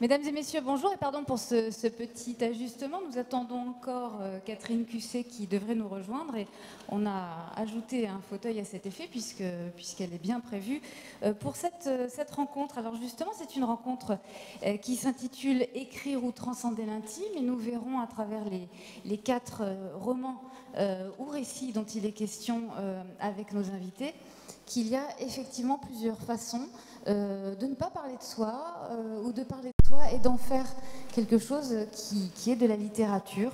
Mesdames et messieurs, bonjour et pardon pour ce petit ajustement. Nous attendons encore Catherine Cusset qui devrait nous rejoindre et on a ajouté un fauteuil à cet effet puisqu'elle est bien prévue pour cette rencontre. Alors justement, c'est une rencontre qui s'intitule « Écrire ou transcender l'intime » et nous verrons à travers les 4 romans ou récits dont il est question avec nos invités qu'il y a effectivement plusieurs façons de ne pas parler de soi ou de parler de soi et d'en faire quelque chose qui est de la littérature.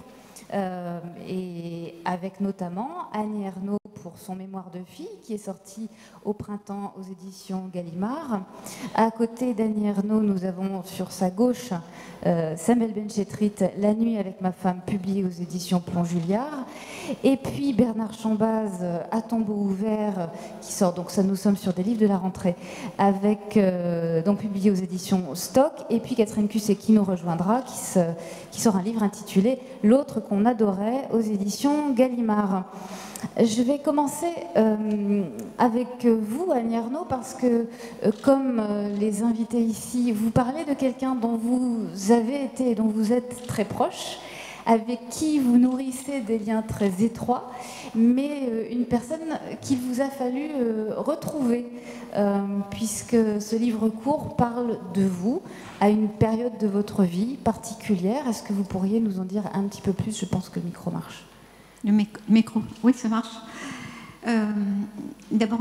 Et avec notamment Annie Ernaux pour son mémoire de fille qui est sorti au printemps aux éditions Gallimard. À côté d'Annie Ernaux, nous avons sur sa gauche Samuel Benchetrit, La nuit avec ma femme, publié aux éditions Plomb Julliard. Et puis Bernard Chambaz, À tombeau ouvert, qui sort, donc ça nous sommes sur des livres de la rentrée, avec, donc publié aux éditions Stock. Et puis Catherine Cusset qui nous rejoindra, qui sort un livre intitulé L'autre qu'on adorait aux éditions Gallimard. Je vais commencer avec vous, Annie Ernaux, parce que, comme les invités ici, vous parlez de quelqu'un dont vous avez été et dont vous êtes très proche, avec qui vous nourrissez des liens très étroits, mais une personne qu'il vous a fallu retrouver, puisque ce livre court parle de vous à une période de votre vie particulière. Est-ce que vous pourriez nous en dire un petit peu plus? Je pense que le micro marche. Le micro, oui, ça marche. D'abord,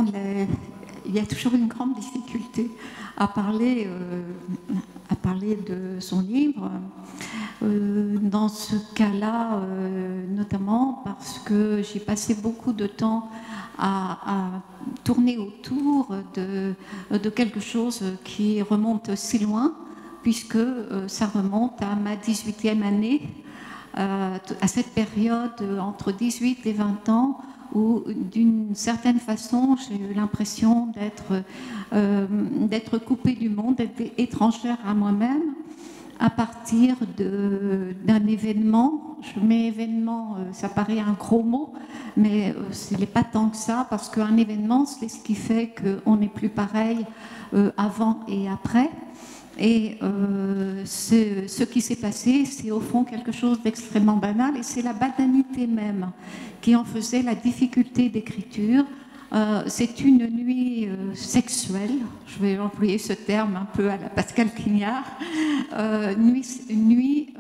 il y a toujours une grande difficulté à parler de son livre. Dans ce cas-là, notamment parce que j'ai passé beaucoup de temps à tourner autour de quelque chose qui remonte si loin, puisque ça remonte à ma 18e année, à cette période entre 18 et 20 ans, où d'une certaine façon j'ai eu l'impression d'être coupée du monde, d'être étrangère à moi-même, à partir d'un événement. Je mets événement, ça paraît un gros mot, mais ce n'est pas tant que ça, parce qu'un événement, c'est ce qui fait qu'on n'est plus pareil avant et après. Et ce qui s'est passé, c'est au fond quelque chose d'extrêmement banal, et c'est la banalité même qui en faisait la difficulté d'écriture. C'est une nuit sexuelle, je vais employer ce terme un peu à la Pascal Quignard, nuit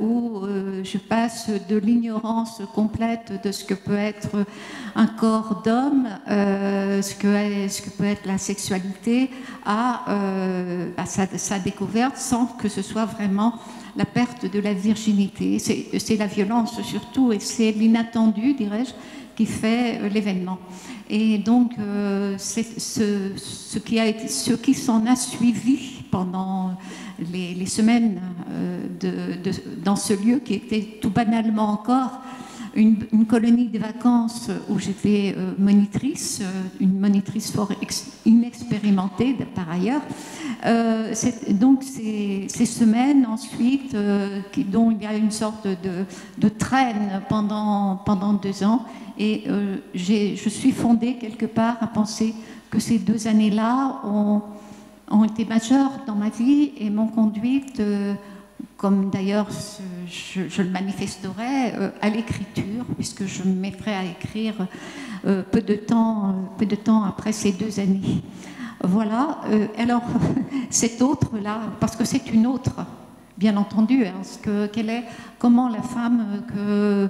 où je passe de l'ignorance complète de ce que peut être un corps d'homme, ce que peut être la sexualité, à sa découverte, sans que ce soit vraiment la perte de la virginité. C'est la violence surtout, et c'est l'inattendu, dirais-je, qui fait l'événement. Et donc, ce qui s'en a suivi pendant les semaines dans ce lieu qui était tout banalement encore une colonie de vacances où j'étais monitrice, une monitrice fort inexpérimentée par ailleurs. Donc ces semaines ensuite, dont il y a une sorte de traîne pendant 2 ans, et je suis fondée quelque part à penser que ces 2 années-là ont été majeures dans ma vie et m'ont conduite, comme d'ailleurs je le manifesterai, à l'écriture, puisque je me mettrai à écrire peu de temps après ces 2 années. Voilà. Alors, cette autre-là, parce que c'est une autre, bien entendu, hein, comment la femme que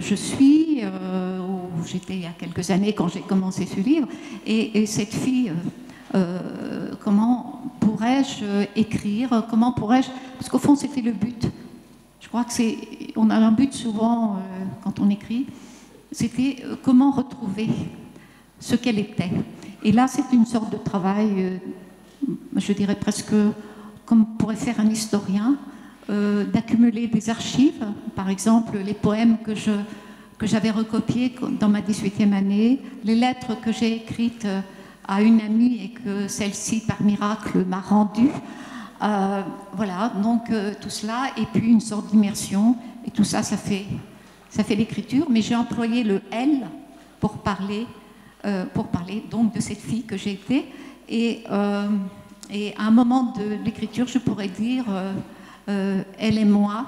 je suis, où j'étais il y a quelques années quand j'ai commencé ce livre, et cette fille, comment pourrais-je écrire, comment pourrais-je, parce qu'au fond c'était le but. Je crois que on a un but souvent quand on écrit, c'était comment retrouver ce qu'elle était. Et là c'est une sorte de travail, je dirais presque comme pourrait faire un historien, d'accumuler des archives, par exemple les poèmes que j'avais recopiés dans ma 18e année, les lettres que j'ai écrites à une amie et que celle-ci, par miracle, m'a rendue. Voilà, donc tout cela, et puis une sorte d'immersion, et tout ça, ça fait l'écriture, mais j'ai employé le « elle » pour parler donc de cette fille que j'ai été, et Et à un moment de l'écriture, je pourrais dire elle est moi,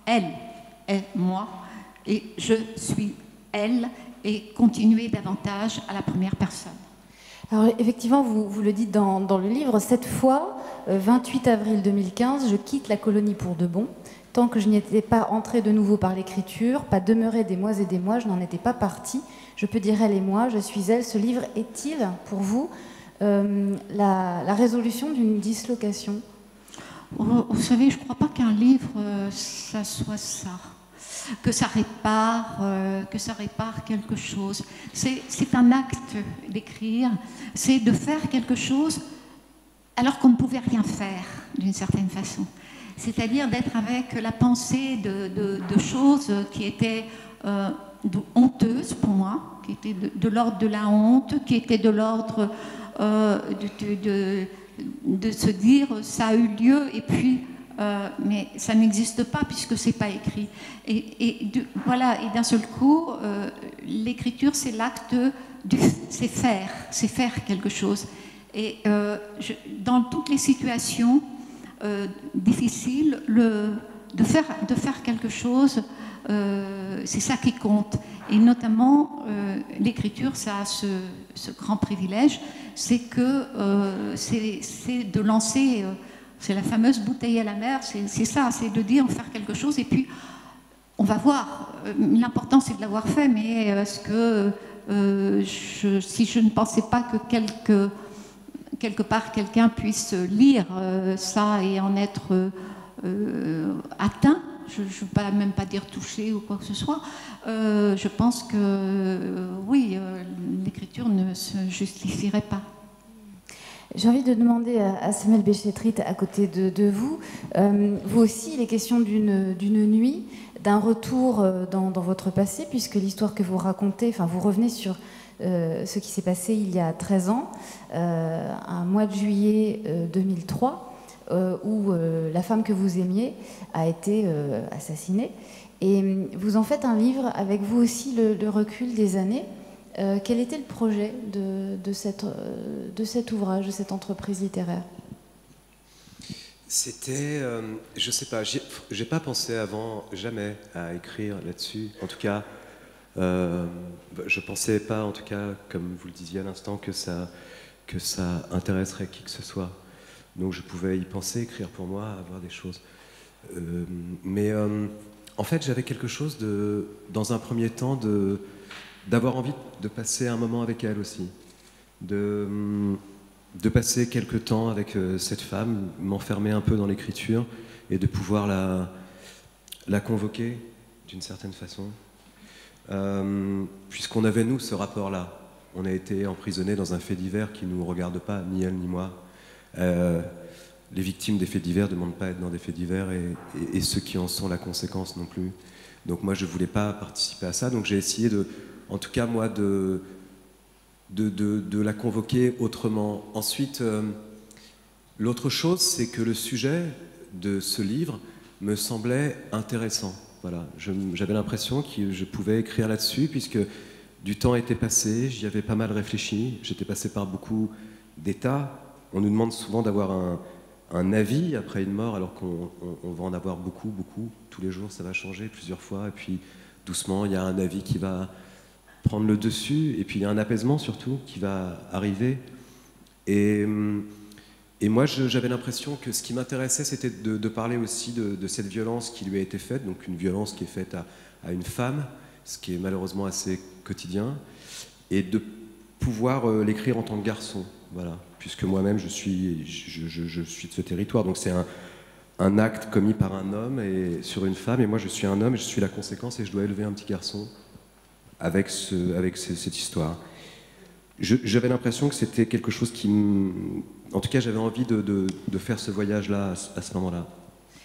elle est moi, et je suis elle, et continuer davantage à la première personne. Alors effectivement, vous le dites dans le livre, cette fois, 28 avril 2015, je quitte la colonie pour de bon. Tant que je n'y étais pas entrée de nouveau par l'écriture, pas demeurée des mois et des mois, je n'en étais pas partie. Je peux dire elle et moi, je suis elle. Ce livre est-il, pour vous, la résolution d'une dislocation? Vous savez, je ne crois pas qu'un livre, ça soit ça. Que ça répare quelque chose. C'est un acte d'écrire, c'est de faire quelque chose alors qu'on ne pouvait rien faire, d'une certaine façon. C'est-à-dire d'être avec la pensée de choses qui étaient honteuses pour moi, qui étaient de l'ordre de la honte, qui étaient de l'ordre de se dire ça a eu lieu et puis mais ça n'existe pas puisque c'est pas écrit. Voilà, et d'un seul coup, l'écriture c'est l'acte c'est faire quelque chose. Et dans toutes les situations difficiles, de faire quelque chose, c'est ça qui compte. Et notamment, l'écriture, ça a ce grand privilège, c'est que c'est de lancer, c'est la fameuse bouteille à la mer, c'est ça, c'est de dire, faire quelque chose, et puis on va voir. L'important, c'est de l'avoir fait, mais est-ce que si je ne pensais pas que quelque part quelqu'un puisse lire ça et en être atteint, je ne veux même pas dire touché ou quoi que ce soit, je pense que oui, l'écriture ne se justifierait pas. J'ai envie de demander à Samuel Béchetrit, à côté de vous, vous aussi, il est question d'une nuit, d'un retour dans votre passé, puisque l'histoire que vous racontez, enfin vous revenez sur ce qui s'est passé il y a 13 ans, un mois de juillet 2003, où la femme que vous aimiez a été assassinée. Et vous en faites un livre avec vous aussi le recul des années. Quel était le projet de cet ouvrage, de cette entreprise littéraire? C'était, je sais pas, j'ai pas pensé avant jamais à écrire là-dessus. En tout cas, je pensais pas, en tout cas, comme vous le disiez à l'instant, que ça intéresserait qui que ce soit. Donc je pouvais y penser, écrire pour moi, avoir des choses. Mais en fait, j'avais quelque chose dans un premier temps, d'avoir envie de passer un moment avec elle aussi, de passer quelques temps avec cette femme, m'enfermer un peu dans l'écriture et de pouvoir la convoquer d'une certaine façon, puisqu'on avait nous ce rapport-là. On a été emprisonnés dans un fait divers qui ne nous regarde pas, ni elle ni moi. Les victimes des faits divers ne demandent pas à être dans des faits divers et ceux qui en sont la conséquence non plus. Donc moi je ne voulais pas participer à ça, donc j'ai essayé en tout cas moi de la convoquer autrement. Ensuite, l'autre chose, c'est que le sujet de ce livre me semblait intéressant. Voilà, j'avais l'impression que je pouvais écrire là-dessus, puisque du temps était passé, j'y avais pas mal réfléchi, j'étais passé par beaucoup d'états. On nous demande souvent d'avoir un avis après une mort, alors qu'on va en avoir beaucoup, tous les jours, ça va changer plusieurs fois, et puis doucement, il y a un avis qui va prendre le dessus, et puis il y a un apaisement surtout qui va arriver. Et moi, j'avais l'impression que ce qui m'intéressait, c'était de parler aussi de cette violence qui lui a été faite, donc une violence qui est faite à une femme, ce qui est malheureusement assez quotidien, et de pouvoir l'écrire en tant que garçon, voilà, puisque moi-même je suis de ce territoire, donc c'est un acte commis par un homme et sur une femme, et moi je suis un homme, et je suis la conséquence, et je dois élever un petit garçon avec cette histoire. J'avais l'impression que c'était quelque chose qui en tout cas, j'avais envie de faire ce voyage-là à ce moment-là.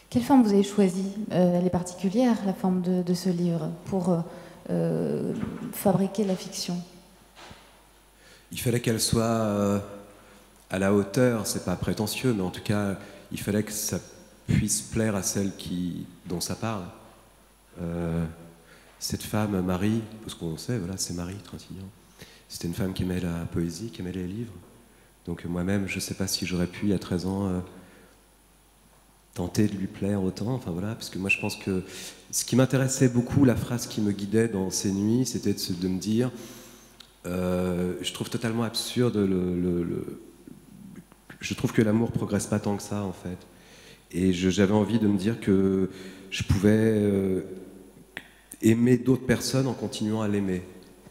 Quelle forme vous avez choisie? Elle est particulière, la forme de ce livre, pour fabriquer la fiction. Il fallait qu'elle soit à la hauteur, c'est pas prétentieux, mais en tout cas, il fallait que ça puisse plaire à celle dont ça parle. Cette femme, Marie, parce qu'on sait, voilà, c'est Marie Trintignant. C'était une femme qui aimait la poésie, qui aimait les livres. Donc moi-même, je ne sais pas si j'aurais pu, il y a 13 ans, tenter de lui plaire autant. Enfin voilà, parce que moi je pense que ce qui m'intéressait beaucoup, la phrase qui me guidait dans ces nuits, c'était de me dire, je trouve totalement absurde, je trouve que l'amour progresse pas tant que ça en fait. Et j'avais envie de me dire que je pouvais aimer d'autres personnes en continuant à l'aimer.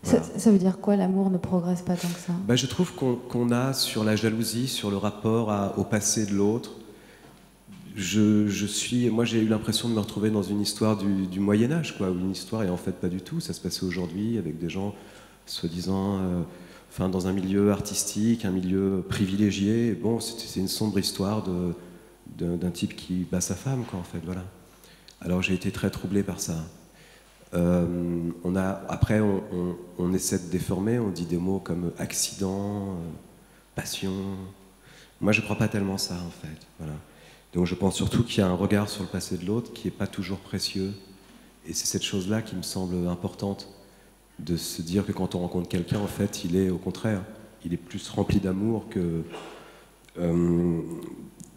Voilà. Ça veut dire quoi, l'amour ne progresse pas tant que ça? Bah, je trouve qu'on a sur la jalousie, sur le rapport au passé de l'autre. Moi j'ai eu l'impression de me retrouver dans une histoire du Moyen-Âge, quoi, où une histoire, et en fait pas du tout, ça se passait aujourd'hui avec des gens soi-disant enfin, dans un milieu artistique, un milieu privilégié. Et bon, c'est une sombre histoire d'un type qui bat sa femme, quoi, en fait, voilà. Alors j'ai été très troublé par ça. Après, on essaie de déformer, on dit des mots comme accident, passion. Moi, je ne crois pas tellement ça, en fait. Voilà. Donc, je pense surtout qu'il y a un regard sur le passé de l'autre qui n'est pas toujours précieux. Et c'est cette chose-là qui me semble importante, de se dire que quand on rencontre quelqu'un, en fait, il est au contraire, il est plus rempli d'amour que...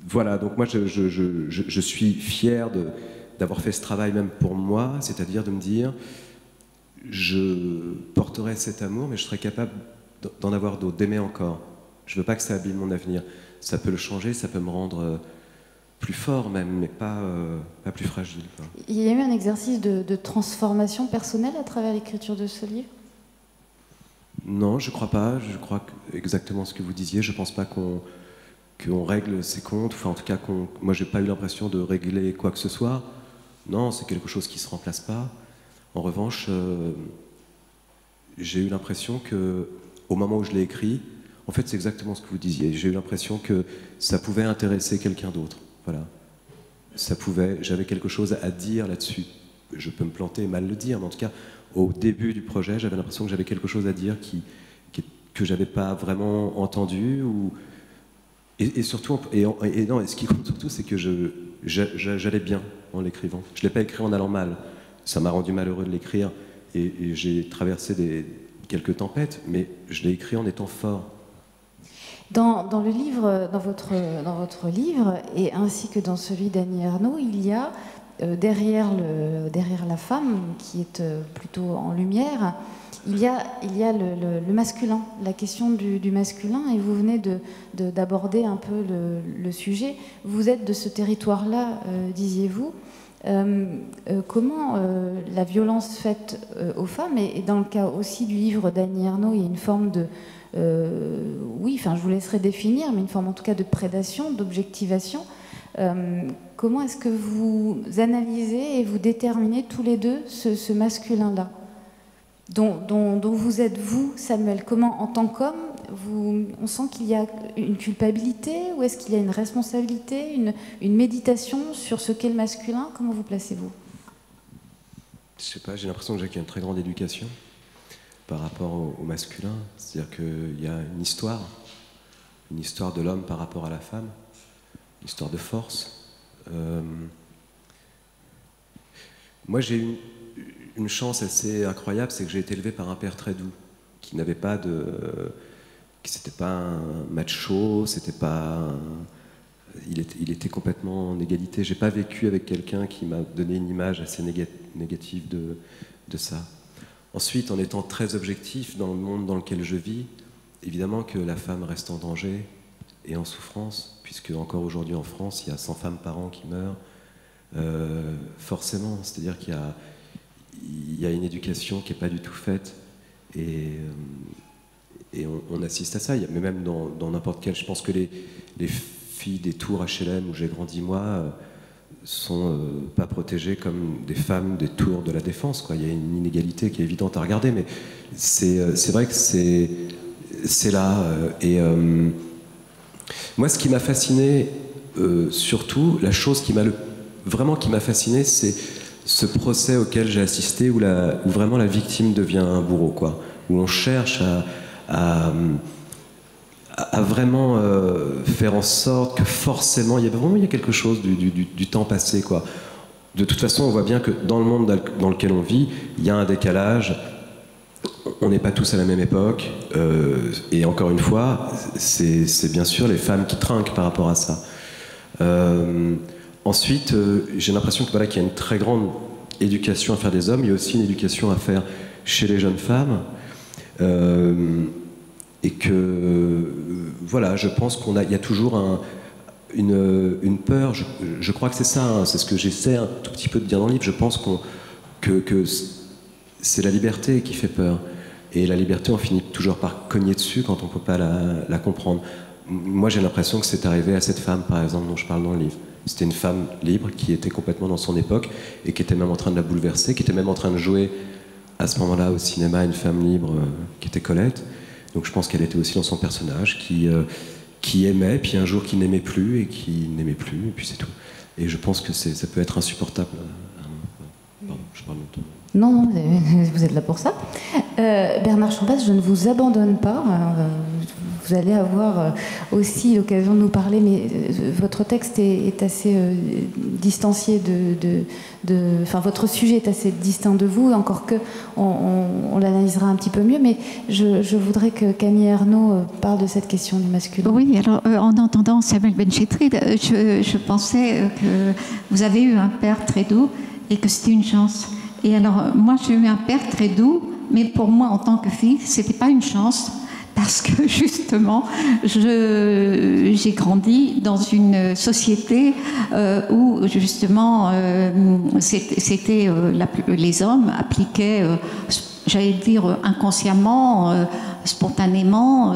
voilà, donc moi, je suis fier d'avoir fait ce travail même pour moi, c'est-à-dire de me dire, je porterai cet amour, mais je serai capable d'en avoir d'autres, d'aimer encore. Je ne veux pas que ça abîme mon avenir. Ça peut le changer, ça peut me rendre plus fort même, mais pas plus fragile, quoi. Il y a eu un exercice de transformation personnelle à travers l'écriture de ce livre? Non, je ne crois pas. Je crois exactement ce que vous disiez. Je ne pense pas qu'on règle ses comptes. Enfin, en tout cas, moi, je n'ai pas eu l'impression de régler quoi que ce soit. Non, c'est quelque chose qui ne se remplace pas. En revanche, j'ai eu l'impression qu'au moment où je l'ai écrit, en fait, c'est exactement ce que vous disiez. J'ai eu l'impression que ça pouvait intéresser quelqu'un d'autre. Voilà. J'avais quelque chose à dire là-dessus. Je peux me planter et mal le dire, mais en tout cas, au début du projet, j'avais l'impression que j'avais quelque chose à dire que je n'avais pas vraiment entendu. Et surtout, et ce qui compte surtout, c'est que j'allais bien en l'écrivant. Je ne l'ai pas écrit en allant mal. Ça m'a rendu malheureux de l'écrire. Et j'ai traversé quelques tempêtes, mais je l'ai écrit en étant fort. Dans le livre, dans votre livre, et ainsi que dans celui d'Annie Ernaux, il y a derrière la femme, qui est plutôt en lumière, il y a le masculin, la question du masculin, et vous venez d'aborder un peu le sujet. Vous êtes de ce territoire-là, disiez-vous. Comment la violence faite aux femmes, et dans le cas aussi du livre d'Annie Ernaux, il y a une forme de... oui, enfin, je vous laisserai définir, mais une forme en tout cas de prédation, d'objectivation. Comment est-ce que vous analysez et vous déterminez tous les deux ce masculin-là dont vous êtes vous, Samuel? Comment, en tant qu'homme, on sent qu'il y a une culpabilité, ou est-ce qu'il y a une responsabilité, une méditation sur ce qu'est le masculin? Comment vous placez-vous? Je sais pas, j'ai l'impression que j'ai une très grande éducation par rapport au masculin. C'est-à-dire qu'il y a une histoire de l'homme par rapport à la femme, une histoire de force. Moi, j'ai eu une chance assez incroyable, c'est que j'ai été élevé par un père très doux, qui n'avait pas c'était pas un macho, il était complètement en égalité. J'ai pas vécu avec quelqu'un qui m'a donné une image assez négative de ça. Ensuite, en étant très objectif dans le monde dans lequel je vis, évidemment que la femme reste en danger et en souffrance, puisque encore aujourd'hui en France, il y a 100 femmes par an qui meurent. Forcément, c'est-à-dire qu'il y a une éducation qui n'est pas du tout faite, et on assiste à ça. Mais même dans n'importe quel... Je pense que les filles des tours HLM où j'ai grandi moi sont pas protégées comme des femmes des tours de la Défense, quoi. Il y a une inégalité qui est évidente à regarder, mais c'est vrai que c'est là. Moi, ce qui m'a fasciné, surtout, la chose qui m'a fasciné, c'est ce procès auquel j'ai assisté, où vraiment la victime devient un bourreau, quoi. Où on cherche à vraiment faire en sorte que forcément, il y a quelque chose du temps passé, quoi. De toute façon, on voit bien que dans le monde dans lequel on vit, il y a un décalage on n'est pas tous à la même époque, et encore une fois, c'est bien sûr les femmes qui trinquent par rapport à ça. Ensuite, j'ai l'impression que, voilà, qu'il y a une très grande éducation à faire des hommes, il y a aussi une éducation à faire chez les jeunes femmes, et que, voilà, je pense qu'il y a toujours une peur, je crois que c'est ça, hein, c'est ce que j'essaie un tout petit peu de dire dans le livre, je pense que c'est la liberté qui fait peur. Et la liberté, on finit toujours par cogner dessus quand on ne peut pas la comprendre. Moi, j'ai l'impression que c'est arrivé à cette femme, par exemple, dont je parle dans le livre. C'était une femme libre qui était complètement dans son époque et qui était même en train de la bouleverser, qui était même en train de jouer à ce moment-là au cinéma une femme libre qui était Colette. Donc je pense qu'elle était aussi dans son personnage, qui aimait, puis un jour qui n'aimait plus, et qui n'aimait plus, et puis c'est tout. Et je pense que ça peut être insupportable. Pardon, je parle longtemps. Non, vous êtes là pour ça. Bernard Champasse, je ne vous abandonne pas. Vous allez avoir aussi l'occasion de nous parler, mais votre texte est assez distancié enfin, votre sujet est assez distinct de vous, encore que on l'analysera un petit peu mieux, mais je voudrais que Camille Ernaux parle de cette question du masculin. Oui, alors en entendant Samuel Benchetrit, je pensais que vous avez eu un père très doux et que c'était une chance. Et alors, moi, j'ai eu un père très doux, mais pour moi, en tant que fille, c'était pas une chance, parce que justement, j'ai grandi dans une société où justement, les hommes appliquaient, j'allais dire inconsciemment, spontanément,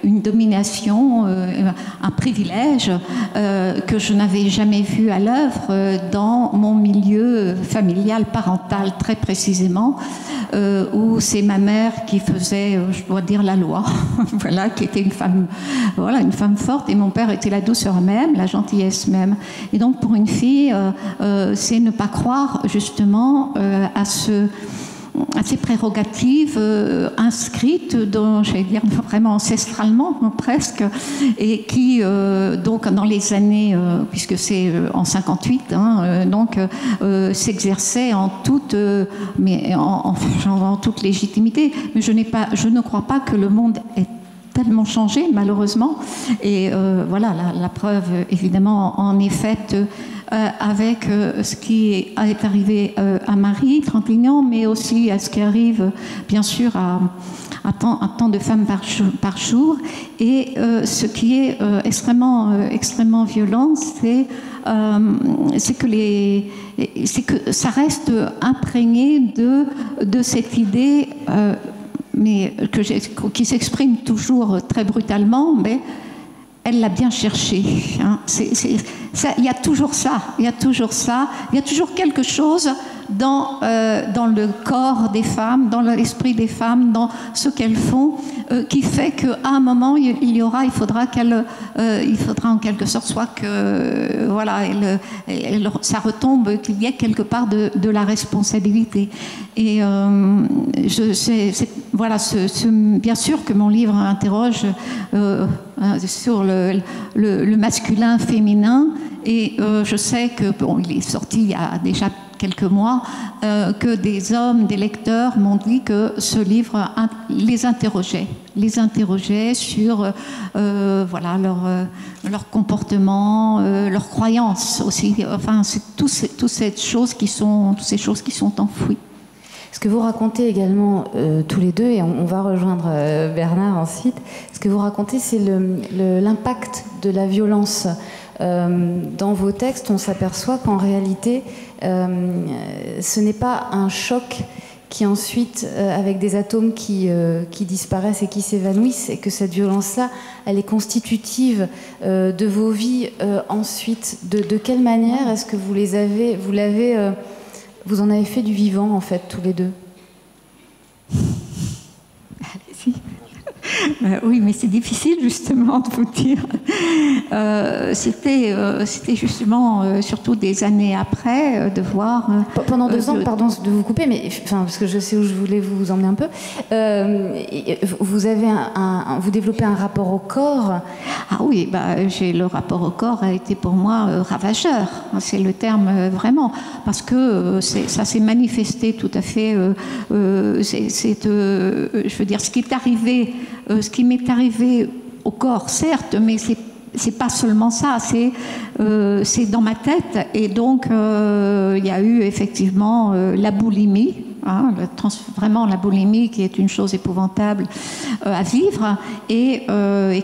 une domination, un privilège que je n'avais jamais vu à l'œuvre dans mon milieu familial, parental, très précisément, où c'est ma mère qui faisait, je dois dire, la loi, voilà, qui était une femme forte, et mon père était la douceur même, la gentillesse même. Et donc, pour une fille, c'est ne pas croire justement à ces prérogatives inscrites, j'allais dire vraiment ancestralement presque, et qui donc dans les années, puisque c'est en 58, s'exerçaient en toute, en toute légitimité. Mais je ne crois pas que le monde ait tellement changé, malheureusement. Et voilà, la preuve évidemment en est faite avec ce qui est arrivé à Marie, Trintignant, mais aussi à ce qui arrive, bien sûr, à tant de femmes par jour. Et ce qui est extrêmement violent, c'est que ça reste imprégné de cette idée, mais qui s'exprime toujours très brutalement, mais elle l'a bien cherché. Hein. Il y a toujours ça. Il y a toujours quelque chose dans le corps des femmes, dans l'esprit des femmes, dans ce qu'elles font, qui fait qu'à un moment, il faudra en quelque sorte soit que voilà, ça retombe, qu'il y ait quelque part de la responsabilité. Et bien sûr que mon livre interroge sur le masculin, féminin, et je sais que il est sorti il y a déjà quelques mois, que des hommes, des lecteurs m'ont dit que ce livre les interrogeait sur leur comportement, leurs croyances aussi. Enfin, c'est toutes ces choses qui sont enfouies. Ce que vous racontez également tous les deux, et on va rejoindre Bernard ensuite, ce que vous racontez, c'est l'impact de la violence. Dans vos textes, on s'aperçoit qu'en réalité, ce n'est pas un choc qui ensuite, avec des atomes qui disparaissent et qui s'évanouissent, et que cette violence-là, elle est constitutive de vos vies ensuite. De quelle manière est-ce que vous en avez fait du vivant, en fait, tous les deux? Allez-y. Oui, mais c'est difficile justement de vous dire. C'était justement, surtout des années après, de voir... Pendant 2 ans, pardon de vous couper, mais enfin, parce que je sais où je voulais vous emmener un peu, vous avez vous développez un rapport au corps. Ah oui, le rapport au corps a été pour moi ravageur, c'est le terme vraiment, parce que ça s'est manifesté tout à fait, je veux dire, ce qui m'est arrivé au corps, certes, mais c'est pas seulement ça, c'est dans ma tête. Et donc, il y a eu effectivement la boulimie, hein, vraiment la boulimie qui est une chose épouvantable à vivre. Et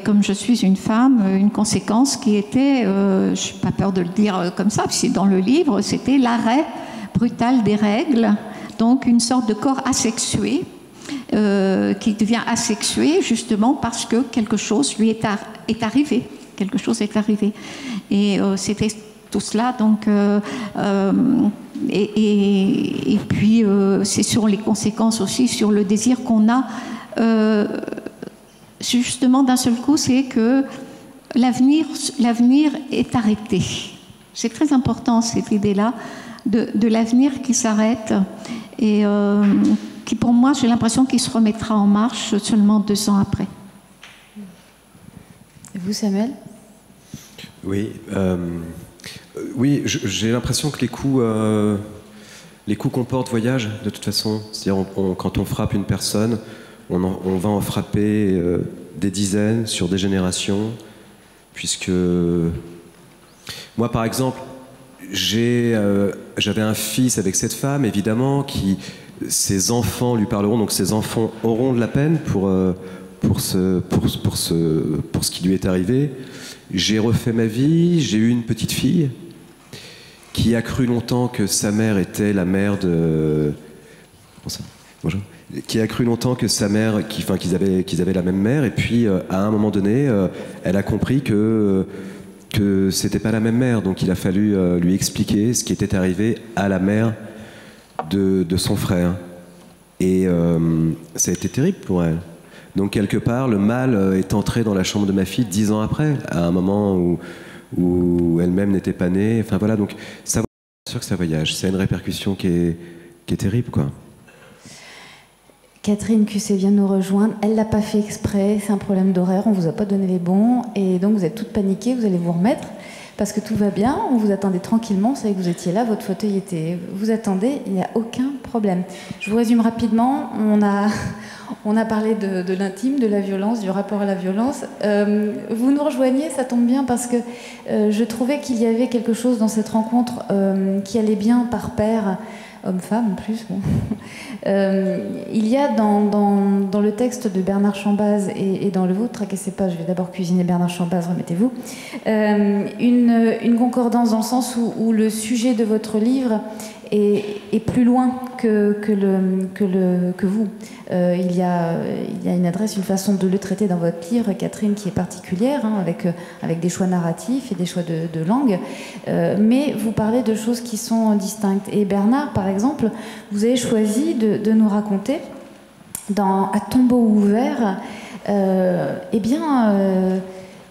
comme je suis une femme, une conséquence qui était, je n'ai pas peur de le dire comme ça, puis c'est dans le livre, c'était l'arrêt brutal des règles, donc une sorte de corps asexué. Qui devient asexué justement parce que quelque chose lui est arrivé. Quelque chose est arrivé. Et c'était tout cela. Donc, et puis, c'est sur les conséquences aussi, sur le désir qu'on a. Justement, d'un seul coup, c'est que l'avenir est arrêté. C'est très important, cette idée-là, de l'avenir qui s'arrête. Et qui pour moi, j'ai l'impression qu'il se remettra en marche seulement 2 ans après. Et vous, Samuel ? Oui, oui, j'ai l'impression que les coups comportent voyage, de toute façon. C'est-à-dire, quand on frappe une personne, on va en frapper des dizaines sur des générations, puisque moi, par exemple, j'avais un fils avec cette femme, évidemment, ses enfants lui parleront, donc ses enfants auront de la peine pour ce qui lui est arrivé. J'ai refait ma vie, j'ai eu une petite fille qui a cru longtemps que sa mère était la mère de... Bonjour. Qui a cru longtemps que sa mère, qu'ils avaient la même mère, et puis à un moment donné, elle a compris que c'était pas la même mère, donc il a fallu lui expliquer ce qui était arrivé à la mère de son frère. Et ça a été terrible pour elle. Donc quelque part, le mal est entré dans la chambre de ma fille 10 ans après, à un moment où elle-même n'était pas née. Enfin voilà, donc ça, c'est sûr que ça voyage. C'est une répercussion qui est terrible, quoi. Catherine Cusset vient nous rejoindre. Elle l'a pas fait exprès, c'est un problème d'horaire, on vous a pas donné les bons, et donc vous êtes toutes paniquées, vous allez vous remettre. Parce que tout va bien, on vous attendait tranquillement, vous savez que vous étiez là, votre fauteuil était... Vous attendez, il n'y a aucun problème. Je vous résume rapidement, on a parlé de l'intime, de la violence, du rapport à la violence. Vous nous rejoignez, ça tombe bien, parce que je trouvais qu'il y avait quelque chose dans cette rencontre qui allait bien par pair, homme-femme en plus. Bon. Il y a dans le texte de Bernard Chambaz et dans le vôtre, tracassez pas, je vais d'abord cuisiner Bernard Chambaz, remettez-vous, une concordance dans le sens où le sujet de votre livre est plus loin que vous. Il y a une adresse, une façon de le traiter dans votre livre, Catherine, qui est particulière, hein, avec des choix narratifs et des choix de langue. Mais vous parlez de choses qui sont distinctes. Et Bernard, par exemple, vous avez choisi de nous raconter, À tombeau ouvert,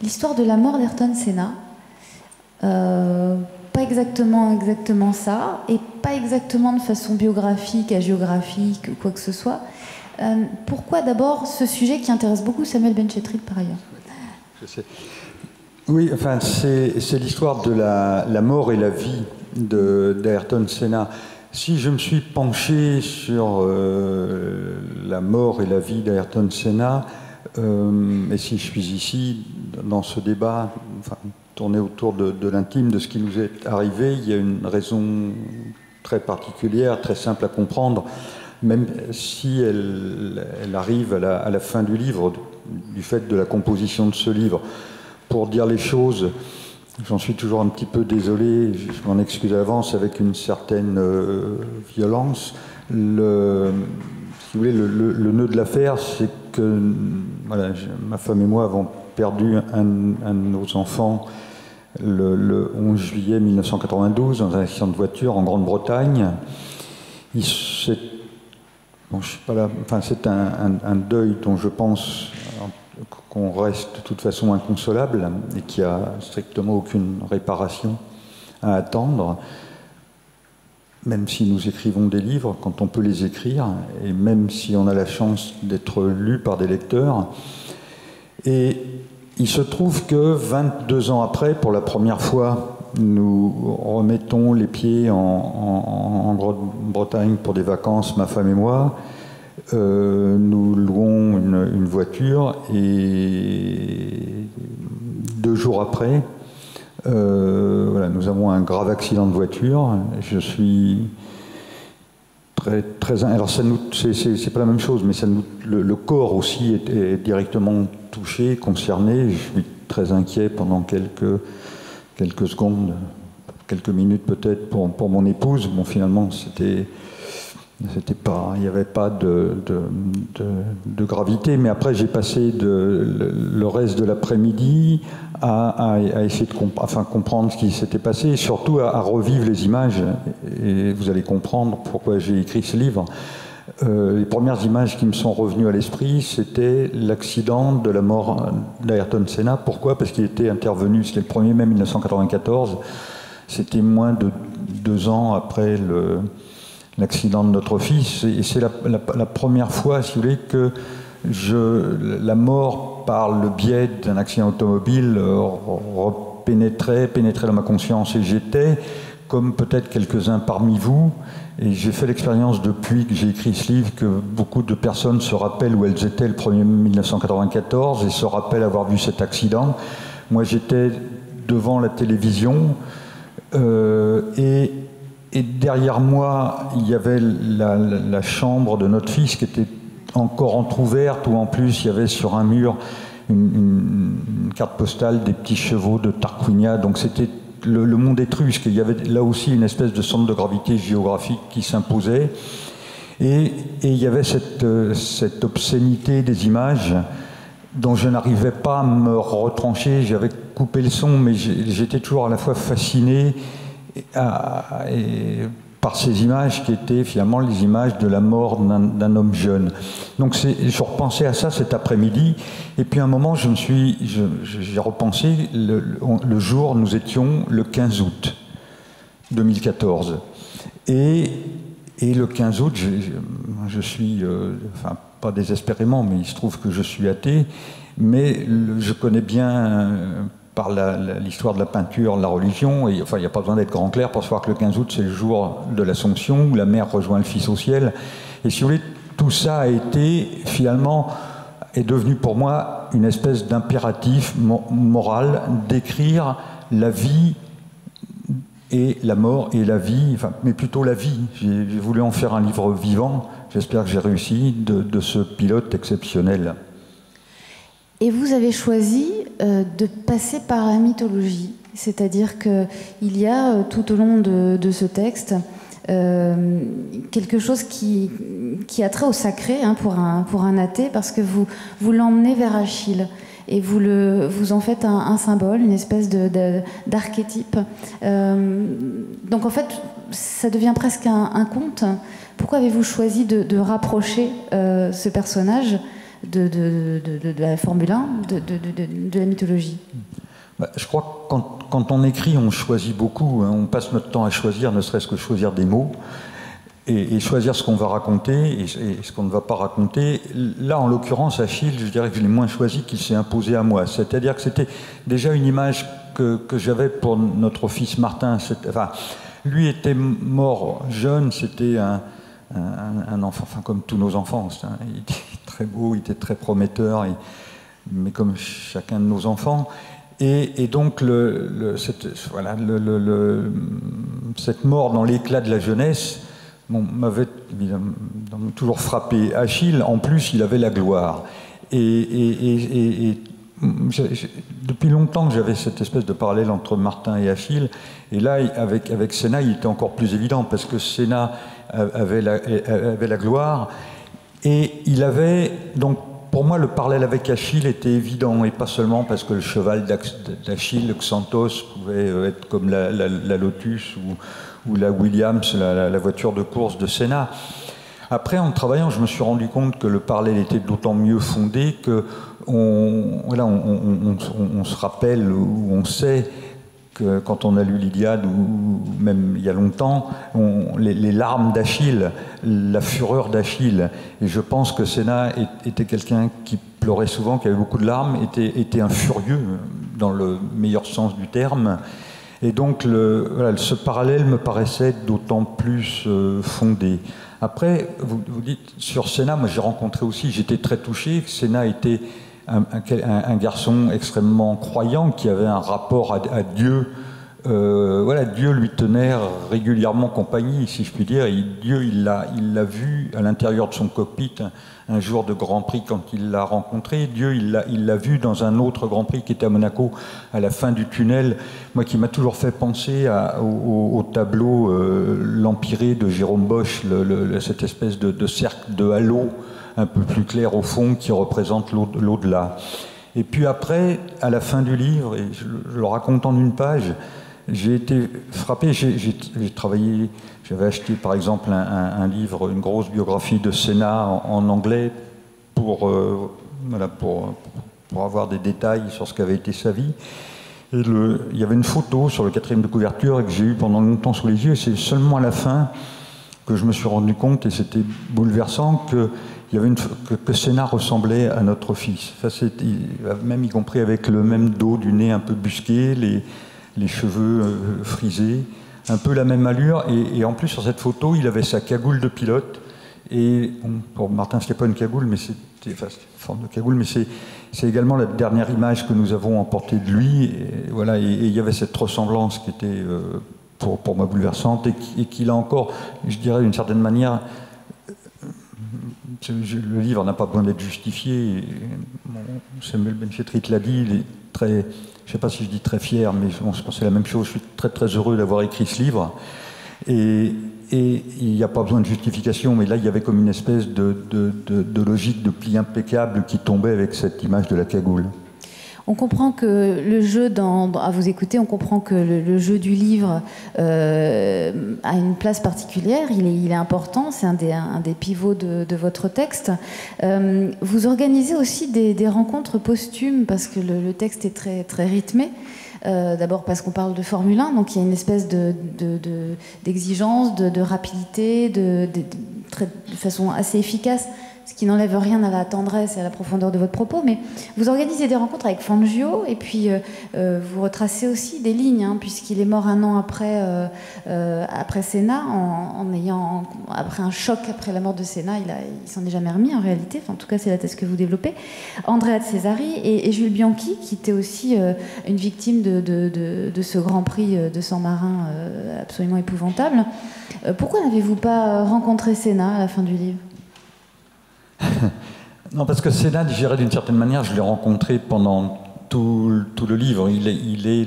l'histoire de la mort d'Ayrton Senna. Pas exactement ça, et pas exactement de façon biographique, hagiographique, ou quoi que ce soit. Pourquoi d'abord ce sujet qui intéresse beaucoup Samuel Benchetrit par ailleurs? Je sais. Oui, enfin, c'est l'histoire de la mort et la vie d'Ayrton Senna. Si je me suis penché sur la mort et la vie d'Ayrton Senna, et si je suis ici dans ce débat, enfin, tourné autour de l'intime, de ce qui nous est arrivé, il y a une raison très particulière, très simple à comprendre, même si elle arrive à la fin du livre, du fait de la composition de ce livre. Pour dire les choses, j'en suis toujours un petit peu désolé, je m'en excuse à l'avance, avec une certaine violence. Si vous voulez, le nœud de l'affaire, c'est que voilà, ma femme et moi avons perdu un de nos enfants le 11 juillet 1992 dans un accident de voiture en Grande-Bretagne. Bon, je suis pas là, enfin, c'est un deuil dont je pense qu'on reste de toute façon inconsolable et qu'il n'y a strictement aucune réparation à attendre, même si nous écrivons des livres, quand on peut les écrire, et même si on a la chance d'être lu par des lecteurs. Et il se trouve que 22 ans après, pour la première fois, nous remettons les pieds en Grande-Bretagne pour des vacances, ma femme et moi. Nous louons une voiture et 2 jours après, voilà, nous avons un grave accident de voiture. Je suis très alors c'est pas la même chose, mais le corps aussi est directement touché, concerné. Je suis très inquiet pendant quelques secondes, quelques minutes peut-être pour mon épouse. Bon, finalement, il n'y avait pas de gravité, mais après j'ai passé le reste de l'après-midi à essayer de comprendre ce qui s'était passé, et surtout à revivre les images, et vous allez comprendre pourquoi j'ai écrit ce livre. Les premières images qui me sont revenues à l'esprit, c'était l'accident de la mort d'Ayrton Senna. Pourquoi? Parce qu'il était intervenu, c'était le 1er mai 1994, c'était moins de 2 ans après l'accident de notre fils, et c'est la première fois, si vous voulez, que la mort par le biais d'un accident automobile pénétrait dans ma conscience, et j'étais, comme peut-être quelques-uns parmi vous, et j'ai fait l'expérience depuis que j'ai écrit ce livre que beaucoup de personnes se rappellent où elles étaient le 1er mai 1994 et se rappellent avoir vu cet accident. Moi j'étais devant la télévision et derrière moi, il y avait la chambre de notre fils qui était encore entrouverte, où en plus il y avait sur un mur une carte postale des petits chevaux de Tarquinia. Donc c'était le monde étrusque. Il y avait là aussi une espèce de centre de gravité géographique qui s'imposait. Et il y avait cette obscénité des images dont je n'arrivais pas à me retrancher. J'avais coupé le son, mais j'étais toujours à la fois fasciné par ces images qui étaient finalement les images de la mort d'un homme jeune. Donc je repensais à ça cet après-midi, et puis à un moment j'ai repensé, le jour, nous étions le 15 août 2014, et le 15 août, je suis, enfin pas désespérément, mais il se trouve que je suis athée, mais je connais bien par l'histoire de la peinture, la religion, et enfin il n'y a pas besoin d'être grand clair pour savoir que le 15 août c'est le jour de l'Assomption, où la mère rejoint le Fils au ciel, et si vous voulez, tout ça a été finalement, est devenu pour moi une espèce d'impératif moral d'écrire la vie et la mort et la vie, enfin, mais plutôt la vie. J'ai voulu en faire un livre vivant, j'espère que j'ai réussi, de ce pilote exceptionnel. Et vous avez choisi de passer par la mythologie, c'est-à-dire qu'il y a tout au long de ce texte quelque chose qui a trait au sacré, hein, pour un athée, parce que vous l'emmenez vers Achille et vous en faites un symbole, une espèce d'archétype. Donc en fait, ça devient presque un conte. Pourquoi avez-vous choisi de rapprocher ce personnage de la Formule 1, de la mythologie? Je crois que quand on écrit, on choisit beaucoup. Hein. On passe notre temps à choisir, ne serait-ce que choisir des mots, et choisir ce qu'on va raconter et ce qu'on ne va pas raconter. Là, en l'occurrence, Achille, je dirais que je l'ai moins choisi qu'il s'est imposé à moi. C'est-à-dire que c'était déjà une image que j'avais pour notre fils Martin. Enfin, lui était mort jeune, c'était un enfant, enfin comme tous nos enfants. Il était très beau, il était très prometteur, mais comme chacun de nos enfants. Et donc cette mort dans l'éclat de la jeunesse m'avait toujours frappé. Achille, en plus, il avait la gloire. Et depuis longtemps que j'avais cette espèce de parallèle entre Martin et Achille. Et là, avec Senna, il était encore plus évident, parce que Senna avait la gloire. Et il avait... Donc, pour moi, le parallèle avec Achille était évident, et pas seulement parce que le cheval d'Achille, le Xanthos, pouvait être comme la Lotus ou la Williams, la voiture de course de Senna. Après, en travaillant, je me suis rendu compte que le parallèle était d'autant mieux fondé que on se rappelle ou on sait que quand on a lu l'Iliade, ou même il y a longtemps, les larmes d'Achille, la fureur d'Achille, et je pense que Sénat était quelqu'un qui pleurait souvent, qui avait beaucoup de larmes, était un furieux, dans le meilleur sens du terme, et donc ce parallèle me paraissait d'autant plus fondé. Après, vous dites, sur Sénat, moi j'ai rencontré aussi, j'étais très touché, Sénat était un garçon extrêmement croyant qui avait un rapport à Dieu. Dieu lui tenait régulièrement compagnie, si je puis dire. Et Dieu, il l'a vu à l'intérieur de son cockpit un jour de Grand Prix quand il l'a rencontré. Dieu, il l'a vu dans un autre Grand Prix qui était à Monaco, à la fin du tunnel. Moi, qui m'a toujours fait penser au tableau L'Empyrée de Jérôme Bosch, cette espèce de cercle de halo un peu plus clair au fond, qui représente l'au-delà. Et puis après, à la fin du livre, et je le raconte en une page, j'ai été frappé, j'ai travaillé, j'avais acheté par exemple un livre, une grosse biographie de Sénat en anglais pour avoir des détails sur ce qu'avait été sa vie. Et il y avait une photo sur le 4e de couverture et que j'ai eu pendant longtemps sous les yeux, et c'est seulement à la fin que je me suis rendu compte, et c'était bouleversant, que Sénat ressemblait à notre fils. Même y compris avec le même dos, du nez un peu busqué, les cheveux frisés, un peu la même allure. Et en plus, sur cette photo, il avait sa cagoule de pilote. Et pour Martin, c'était pas une cagoule, mais c'était une forme de cagoule, mais c'est également la dernière image que nous avons emportée de lui. Et voilà, et il y avait cette ressemblance qui était pour moi bouleversante, et qui là encore, je dirais d'une certaine manière, le livre n'a pas besoin d'être justifié. Samuel Benchetrit l'a dit, il est très, je ne sais pas si je dis très fier, mais je pense que c'est la même chose. Je suis très très heureux d'avoir écrit ce livre. Et il n'y a pas besoin de justification, mais là il y avait comme une espèce de logique de pli impeccable qui tombait avec cette image de la cagoule. On comprend que le jeu, à vous écouter, on comprend que le jeu du livre a une place particulière, il est important, c'est un des pivots de votre texte. Vous organisez aussi des rencontres posthumes, parce que le texte est très, très rythmé. D'abord parce qu'on parle de Formule 1, donc il y a une espèce d'exigence, de rapidité, de façon assez efficace, ce qui n'enlève rien à la tendresse et à la profondeur de votre propos, mais vous organisez des rencontres avec Fangio, et puis vous retracez aussi des lignes, puisqu'il est mort un an après Sénat, après un choc après la mort de Sénat, il s'en est jamais remis en réalité, en tout cas c'est la thèse que vous développez. Andrea de Cesari et Jules Bianchi, qui était aussi une victime de ce Grand Prix de San Marin absolument épouvantable. Pourquoi n'avez-vous pas rencontré Sénat à la fin du livre ? Non, parce que Sénat, je dirais d'une certaine manière, je l'ai rencontré pendant tout le livre. Il est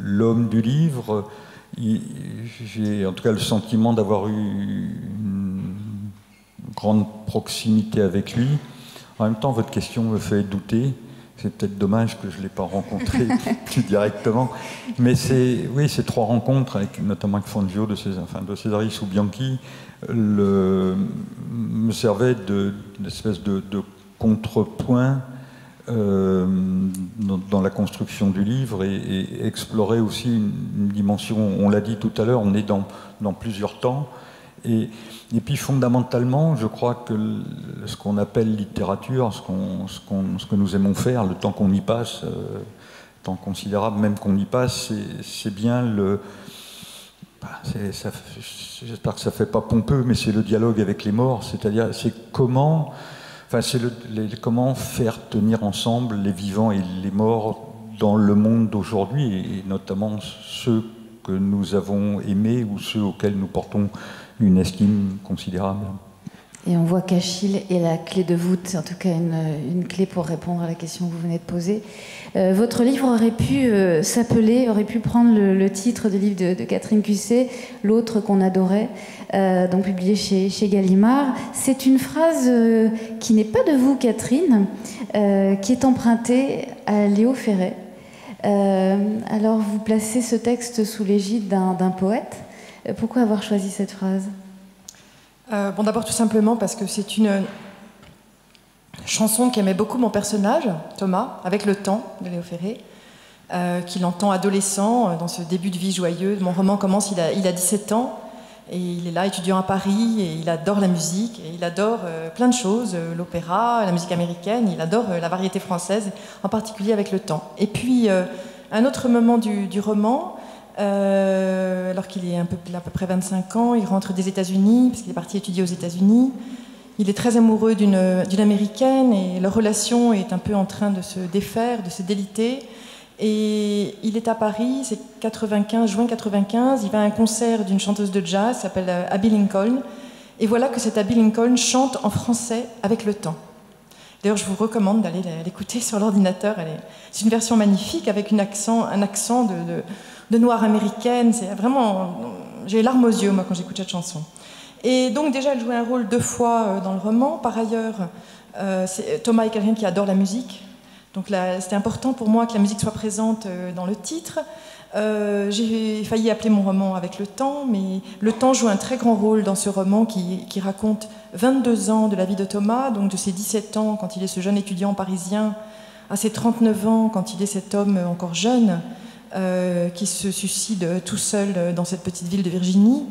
l'homme du livre. J'ai en tout cas le sentiment d'avoir eu une grande proximité avec lui. En même temps, votre question me fait douter. C'est peut-être dommage que je ne l'ai pas rencontré plus directement. Mais ces 3 rencontres, notamment avec Fangio, de Cesaris ou Bianchi, me servaient d'espèce de contrepoint dans la construction du livre, et explorer aussi une dimension, on l'a dit tout à l'heure, on est dans plusieurs temps. Et puis fondamentalement, je crois que ce qu'on appelle littérature, ce que nous aimons faire, le temps qu'on y passe, temps considérable même qu'on y passe, c'est bien j'espère que ça ne fait pas pompeux, mais c'est le dialogue avec les morts, c'est-à-dire comment faire tenir ensemble les vivants et les morts dans le monde d'aujourd'hui, et notamment ceux que nous avons aimés ou ceux auxquels nous portons une estime considérable. Et on voit qu'Achille est la clé de voûte, en tout cas une clé pour répondre à la question que vous venez de poser. Votre livre aurait pu prendre le titre du livre de Catherine Cusset, L'autre qu'on adorait, donc publié chez Gallimard. C'est une phrase qui n'est pas de vous, Catherine, qui est empruntée à Léo Ferré. Alors vous placez ce texte sous l'égide d'un poète. Pourquoi avoir choisi cette phrase ? Bon, d'abord tout simplement parce que c'est une chanson qu'aimait beaucoup mon personnage, Thomas, avec le temps, de Léo Ferré, qu'il entend adolescent, dans ce début de vie joyeux. Mon roman commence, il a 17 ans, et il est là, étudiant à Paris, et il adore la musique, et il adore plein de choses, l'opéra, la musique américaine, il adore la variété française, en particulier avec le temps. Et puis, un autre moment du roman, alors qu'il est à peu près 25 ans, il rentre des États-Unis, parce qu'il est parti étudier aux États-Unis. Il est très amoureux d'une américaine et leur relation est un peu en train de se défaire, de se déliter. Et il est à Paris, c'est juin 95, il va à un concert d'une chanteuse de jazz, s'appelle Abby Lincoln. Et voilà que cette Abby Lincoln chante en français avec le temps. D'ailleurs, je vous recommande d'aller l'écouter sur l'ordinateur. C'est une version magnifique avec un accent de noire américaine. C'est vraiment, j'ai les larmes aux yeux moi quand j'écoute cette chanson. Et donc déjà, elle jouait un rôle 2 fois dans le roman. Par ailleurs, Thomas est quelqu'un qui adore la musique. Donc c'était important pour moi que la musique soit présente dans le titre. J'ai failli appeler mon roman Avec le temps, mais le temps joue un très grand rôle dans ce roman qui raconte 22 ans de la vie de Thomas, donc de ses 17 ans quand il est ce jeune étudiant parisien, à ses 39 ans quand il est cet homme encore jeune, qui se suicide tout seul dans cette petite ville de Virginie.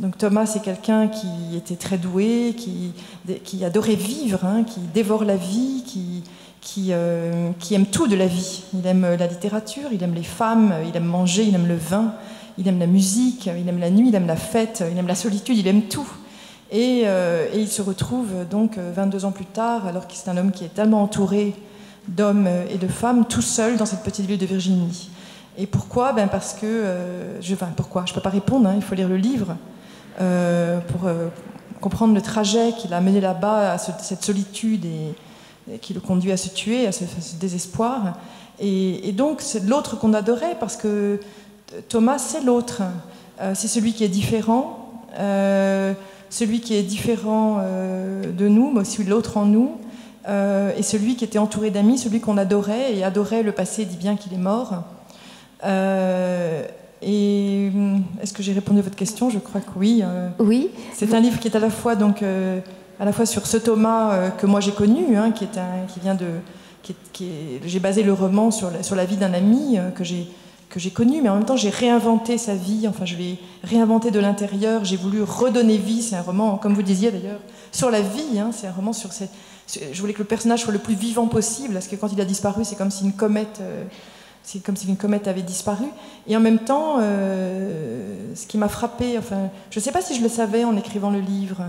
Donc Thomas, c'est quelqu'un qui était très doué, qui adorait vivre, hein, qui dévore la vie, qui aime tout de la vie. Il aime la littérature, il aime les femmes, il aime manger, il aime le vin, il aime la musique, il aime la nuit, il aime la fête, il aime la solitude, il aime tout. Et il se retrouve donc 22 ans plus tard, alors que c'est un homme qui est tellement entouré d'hommes et de femmes, tout seul dans cette petite ville de Virginie. Et pourquoi ? Parce que... pourquoi ? Je ne peux pas répondre, hein, il faut lire le livre. Pour comprendre le trajet qui l'a mené là-bas, à cette solitude et qui le conduit à se tuer, à ce désespoir. Et donc, c'est l'autre qu'on adorait, parce que Thomas, c'est l'autre. C'est celui qui est différent, celui qui est différent de nous, mais aussi l'autre en nous, et celui qui était entouré d'amis, celui qu'on adorait, et adorait le passé, dit bien qu'il est mort. Et est-ce que j'ai répondu à votre question ? Je crois que oui. Oui. C'est un livre qui est à la fois donc à la fois sur ce Thomas que moi j'ai connu, hein, j'ai basé le roman sur la vie d'un ami que j'ai connu, mais en même temps j'ai réinventé sa vie. Enfin, je l'ai réinventé de l'intérieur. J'ai voulu redonner vie. C'est un roman, comme vous disiez d'ailleurs, sur la vie. Hein, c'est un roman sur je voulais que le personnage soit le plus vivant possible, parce que quand il a disparu, c'est comme si une comète. C'est comme si une comète avait disparu. Et en même temps, ce qui m'a frappée, enfin, je ne sais pas si je le savais en écrivant le livre.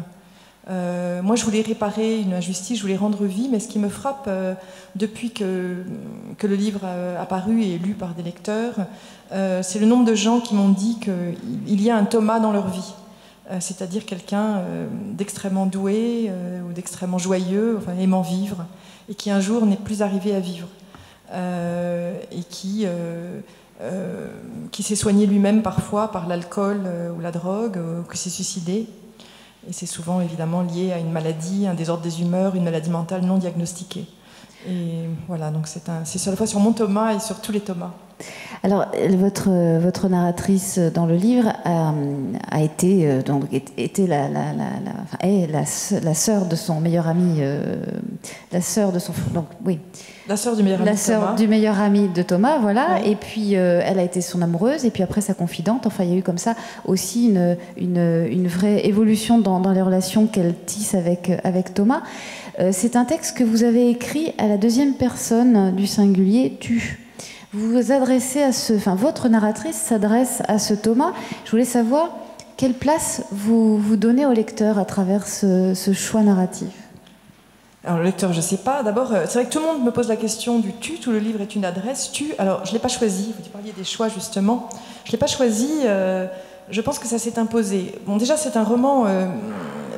Moi, je voulais réparer une injustice, je voulais rendre vie, mais ce qui me frappe depuis que le livre a paru et est lu par des lecteurs, c'est le nombre de gens qui m'ont dit qu'il y a un Thomas dans leur vie. C'est-à-dire quelqu'un d'extrêmement doué ou d'extrêmement joyeux, enfin, aimant vivre, et qui un jour n'est plus arrivé à vivre. Et qui s'est soigné lui-même parfois par l'alcool ou la drogue, ou qui s'est suicidé. Et c'est souvent évidemment lié à une maladie, un désordre des humeurs, une maladie mentale non diagnostiquée. Et voilà, donc c'est à la fois sur mon Thomas et sur tous les Thomas. Alors, votre narratrice dans le livre a été la sœur de son meilleur ami, la sœur de son donc oui. La sœur du meilleur ami. La sœur du meilleur ami de Thomas, voilà. Oui. Et puis elle a été son amoureuse, et puis après sa confidente. Enfin, il y a eu comme ça aussi une vraie évolution dans les relations qu'elle tisse avec Thomas. C'est un texte que vous avez écrit à la 2e personne du singulier tu. Vous vous adressez votre narratrice s'adresse à ce Thomas. Je voulais savoir quelle place vous donnez au lecteur à travers ce choix narratif. Alors le lecteur, je ne sais pas. D'abord, c'est vrai que tout le monde me pose la question du tu. Tout le livre est une adresse. Tu. Alors, je ne l'ai pas choisi. Vous parliez des choix, justement. Je ne l'ai pas choisi. Je pense que ça s'est imposé. Bon, déjà, c'est un roman.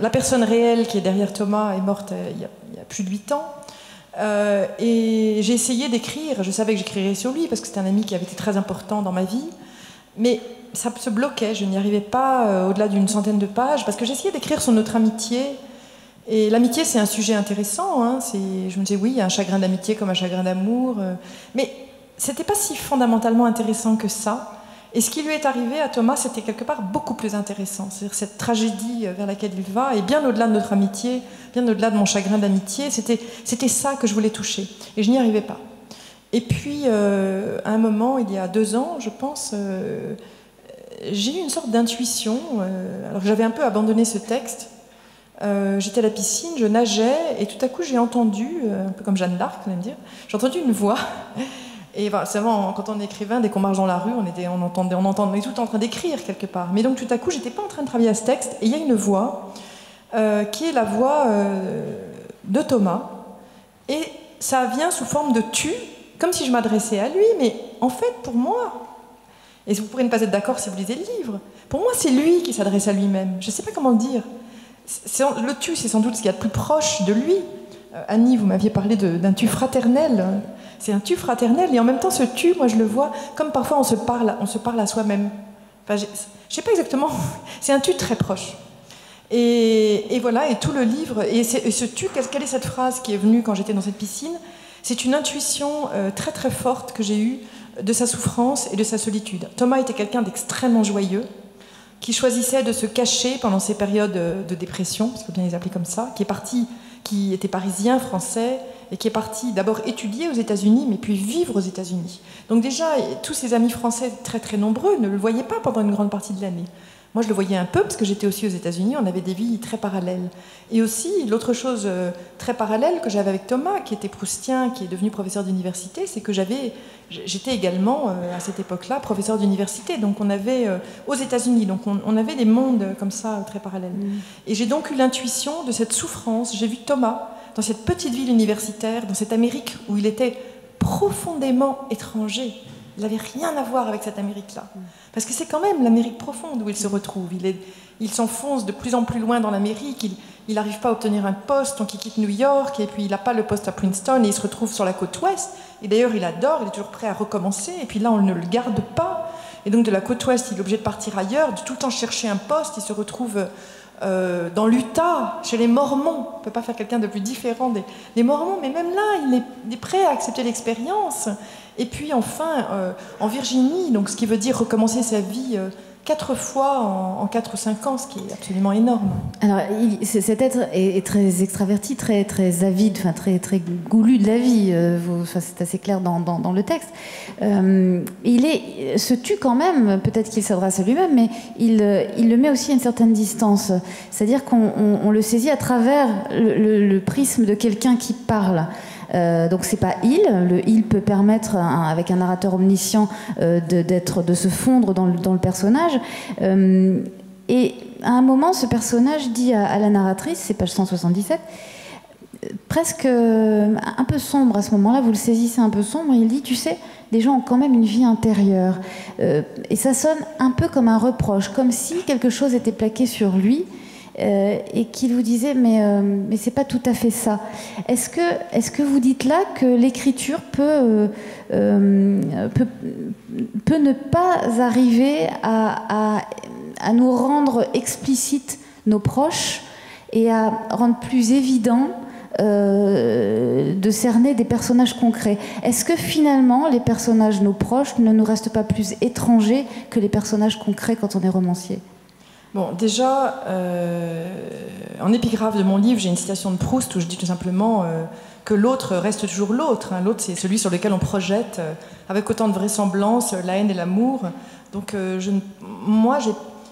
La personne réelle qui est derrière Thomas est morte il y a plus de 8 ans. Et j'ai essayé d'écrire, je savais que j'écrirais sur lui parce que c'était un ami qui avait été très important dans ma vie, mais ça se bloquait, je n'y arrivais pas au-delà d'une centaine de pages, parce que j'essayais d'écrire sur notre amitié, et l'amitié c'est un sujet intéressant, hein, je me disais oui, il y a un chagrin d'amitié comme un chagrin d'amour, mais c'était pas si fondamentalement intéressant que ça, Et ce qui lui est arrivé à Thomas, c'était quelque part beaucoup plus intéressant. C'est-à-dire cette tragédie vers laquelle il va, et bien au-delà de notre amitié, bien au-delà de mon chagrin d'amitié, c'était ça que je voulais toucher. Et je n'y arrivais pas. Et puis, à un moment, il y a 2 ans, je pense, j'ai eu une sorte d'intuition, alors que j'avais un peu abandonné ce texte. J'étais à la piscine, je nageais, et tout à coup, j'ai entendu, un peu comme Jeanne d'Arc, vous allez me dire, j'ai entendu une voix. Et voilà, c'est vraiment, quand on est écrivain, dès qu'on marche dans la rue, on est tout en train d'écrire quelque part. Mais donc tout à coup, j'étais pas en train de travailler à ce texte, et il y a une voix qui est la voix de Thomas, et ça vient sous forme de tu, comme si je m'adressais à lui, mais en fait, pour moi, et vous pourrez ne pas être d'accord si vous lisez le livre, pour moi, c'est lui qui s'adresse à lui-même. Je ne sais pas comment le dire. Le tu, c'est sans doute ce qu'il y a de plus proche de lui. Annie, vous m'aviez parlé d'un tu fraternel. C'est un tu fraternel, et en même temps, ce tu, moi je le vois comme parfois on se parle à soi-même. Enfin, je ne sais pas exactement, c'est un tu très proche. Et voilà, et tout le livre, et ce tu, quelle est cette phrase qui est venue quand j'étais dans cette piscine? C'est une intuition très très forte que j'ai eue de sa souffrance et de sa solitude. Thomas était quelqu'un d'extrêmement joyeux, qui choisissait de se cacher pendant ces périodes de dépression, parce qu'on peut bien les appeler comme ça, qui était parisien, français, et qui est parti d'abord étudier aux États-Unis, mais puis vivre aux États-Unis. Donc déjà, tous ses amis français très très nombreux ne le voyaient pas pendant une grande partie de l'année. Moi, je le voyais un peu, parce que j'étais aussi aux États-Unis, on avait des vies très parallèles. Et aussi, l'autre chose très parallèle que j'avais avec Thomas, qui était proustien, qui est devenu professeur d'université, c'est que j'étais également, à cette époque-là, professeur d'université. Donc on avait, aux États-Unis, donc on avait des mondes comme ça, très parallèles. Et j'ai donc eu l'intuition de cette souffrance. J'ai vu Thomas dans cette petite ville universitaire, dans cette Amérique où il était profondément étranger. Il n'avait rien à voir avec cette Amérique-là. Parce que c'est quand même l'Amérique profonde où il se retrouve. Il s'enfonce de plus en plus loin dans l'Amérique, il n'arrive pas à obtenir un poste, donc il quitte New York, et puis il n'a pas le poste à Princeton, et il se retrouve sur la côte ouest. Et d'ailleurs, il adore, il est toujours prêt à recommencer, et puis là, on ne le garde pas. Et donc de la côte ouest, il est obligé de partir ailleurs, de tout le temps chercher un poste. Il se retrouve dans l'Utah, chez les Mormons. On ne peut pas faire quelqu'un de plus différent des Mormons, mais même là, il est prêt à accepter l'expérience. Et puis enfin, en Virginie, donc ce qui veut dire recommencer sa vie 4 fois en 4 ou 5 ans, ce qui est absolument énorme. Alors, cet être est très extraverti, très, très avide, enfin, très, très goulu de la vie. C'est assez clair dans le texte. Il se tue quand même, peut-être qu'il s'adresse à lui-même, mais il le met aussi à une certaine distance. C'est-à-dire qu'on le saisit à travers le prisme de quelqu'un qui parle. Donc c'est pas il. Le il peut permettre, avec un narrateur omniscient, de se fondre dans le personnage. Et à un moment, ce personnage dit à la narratrice, c'est page 177, presque un peu sombre à ce moment-là, vous le saisissez un peu sombre, il dit, tu sais, les gens ont quand même une vie intérieure. Et ça sonne un peu comme un reproche, comme si quelque chose était plaqué sur lui. Et qu'il vous disait mais c'est pas tout à fait ça. Est-ce que vous dites là que l'écriture peut ne pas arriver à nous rendre explicites nos proches et à rendre plus évident de cerner des personnages concrets? Est-ce que finalement les personnages, nos proches, ne nous restent pas plus étrangers que les personnages concrets quand on est romancier? Bon, déjà, en épigraphe de mon livre, j'ai une citation de Proust où je dis tout simplement que l'autre reste toujours l'autre. L'autre, c'est celui sur lequel on projette avec autant de vraisemblance la haine et l'amour. Donc, moi,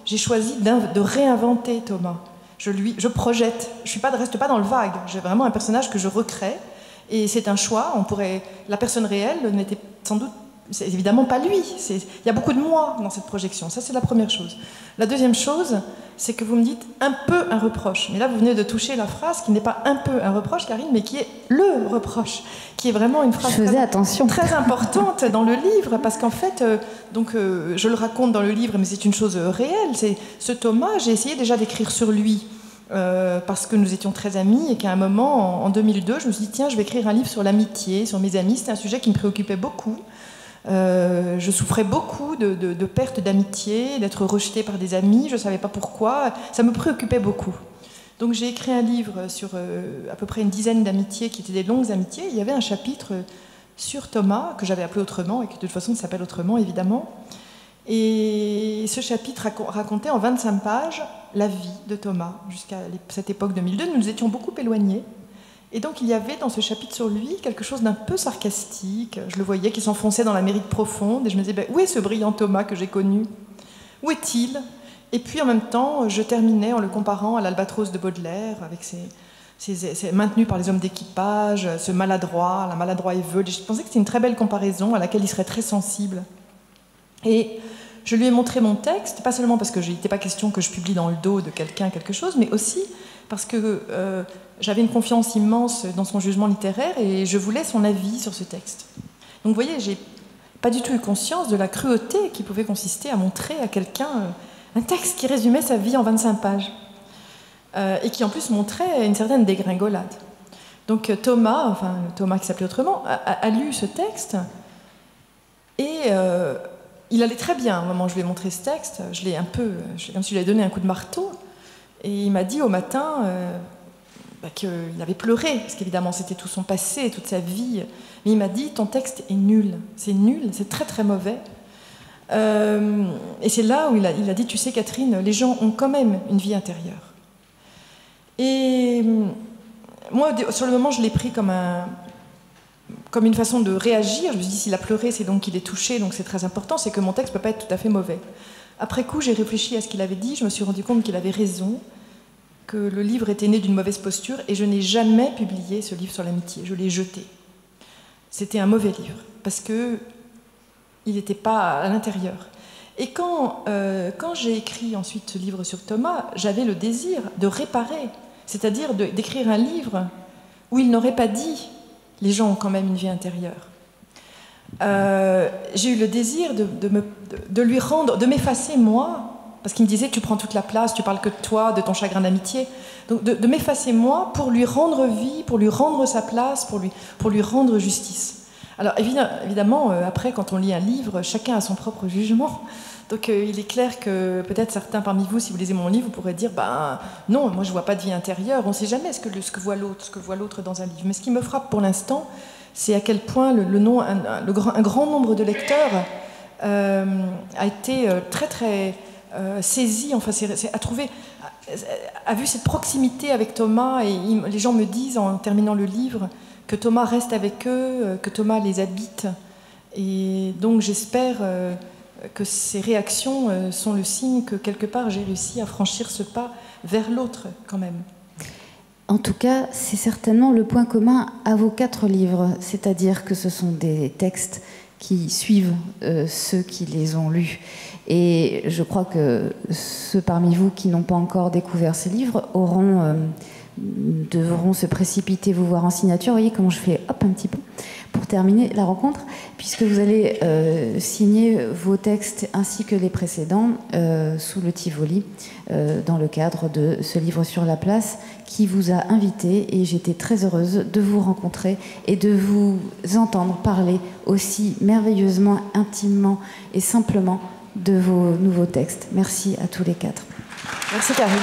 j'ai choisi de réinventer Thomas. Je projette. Je reste pas dans le vague. J'ai vraiment un personnage que je recrée. Et c'est un choix. La personne réelle n'était sans doute... C'est évidemment pas lui. Il y a beaucoup de moi dans cette projection. Ça, c'est la première chose. La deuxième chose, c'est que vous me dites un peu un reproche. Mais là, vous venez de toucher la phrase qui n'est pas un peu un reproche, Karine, mais qui est le reproche, qui est vraiment une phrase très importante dans le livre, parce qu'en fait, je le raconte dans le livre, mais c'est une chose réelle. C'est ce Thomas, j'ai essayé déjà d'écrire sur lui. Parce que nous étions très amis et qu'à un moment, en 2002, je me suis dit, tiens, je vais écrire un livre sur l'amitié, sur mes amis. C'était un sujet qui me préoccupait beaucoup. Je souffrais beaucoup de perte d'amitié, d'être rejetée par des amis, je ne savais pas pourquoi, ça me préoccupait beaucoup. Donc j'ai écrit un livre sur à peu près une dizaine d'amitiés qui étaient des longues amitiés. Il y avait un chapitre sur Thomas, que j'avais appelé autrement, et qui de toute façon s'appelle autrement évidemment. Et ce chapitre racontait en 25 pages la vie de Thomas jusqu'à cette époque 2002. Nous nous étions beaucoup éloignés. Et donc il y avait dans ce chapitre sur lui quelque chose d'un peu sarcastique. Je le voyais qui s'enfonçait dans l'Amérique profonde. Et je me disais, où est ce brillant Thomas que j'ai connu? Où est-il? Et puis en même temps, je terminais en le comparant à l'Albatros de Baudelaire, avec ses maintenu par les hommes d'équipage, ce maladroit, la maladroit aveugle. Je pensais que c'était une très belle comparaison à laquelle il serait très sensible. Et je lui ai montré mon texte, pas seulement parce que il n'était pas question que je publie dans le dos de quelqu'un quelque chose, mais aussi parce que j'avais une confiance immense dans son jugement littéraire et je voulais son avis sur ce texte. Donc vous voyez, j'ai pas du tout eu conscience de la cruauté qui pouvait consister à montrer à quelqu'un un texte qui résumait sa vie en 25 pages et qui en plus montrait une certaine dégringolade. Donc Thomas qui s'appelait autrement, a lu ce texte et il allait très bien au moment où je lui ai montré ce texte. Je l'ai comme si je lui avais donné un coup de marteau. Et il m'a dit au matin qu'il avait pleuré, parce qu'évidemment c'était tout son passé, toute sa vie. Mais il m'a dit, ton texte est nul, c'est très très mauvais. Et c'est là où il a dit, tu sais Catherine, les gens ont quand même une vie intérieure. Et moi, sur le moment, je l'ai pris comme une façon de réagir. Je me suis dit, s'il a pleuré, c'est donc qu'il est touché, donc c'est très important, c'est que mon texte ne peut pas être tout à fait mauvais. Après coup, j'ai réfléchi à ce qu'il avait dit, je me suis rendu compte qu'il avait raison, que le livre était né d'une mauvaise posture, et je n'ai jamais publié ce livre sur l'amitié, je l'ai jeté. C'était un mauvais livre, parce qu'il n'était pas à l'intérieur. Et quand j'ai écrit ensuite ce livre sur Thomas, j'avais le désir de réparer, c'est-à-dire d'écrire un livre où il n'aurait pas dit « les gens ont quand même une vie intérieure ». J'ai eu le désir de lui rendre, de m'effacer moi, parce qu'il me disait tu prends toute la place, tu parles que de toi, de ton chagrin d'amitié, donc de m'effacer moi pour lui rendre vie, pour lui rendre sa place, pour lui rendre justice. Alors évidemment, après quand on lit un livre, chacun a son propre jugement, donc il est clair que peut-être certains parmi vous, si vous lisez mon livre, vous pourrez dire non, moi je vois pas de vie intérieure, on ne sait jamais ce que voit l'autre dans un livre, mais ce qui me frappe pour l'instant, c'est à quel point un grand nombre de lecteurs a été très très saisi, enfin a vu cette proximité avec Thomas, et les gens me disent en terminant le livre que Thomas reste avec eux, que Thomas les habite, et donc j'espère que ces réactions sont le signe que quelque part j'ai réussi à franchir ce pas vers l'autre quand même. En tout cas, c'est certainement le point commun à vos 4 livres, c'est-à-dire que ce sont des textes qui suivent ceux qui les ont lus. Et je crois que ceux parmi vous qui n'ont pas encore découvert ces livres devront se précipiter vous voir en signature. Vous voyez comment je fais un petit peu pour terminer la rencontre, puisque vous allez signer vos textes ainsi que les précédents sous le Tivoli dans le cadre de ce livre sur la place qui vous a invité, et j'étais très heureuse de vous rencontrer et de vous entendre parler aussi merveilleusement, intimement et simplement de vos nouveaux textes. Merci à tous les 4. Merci Karine.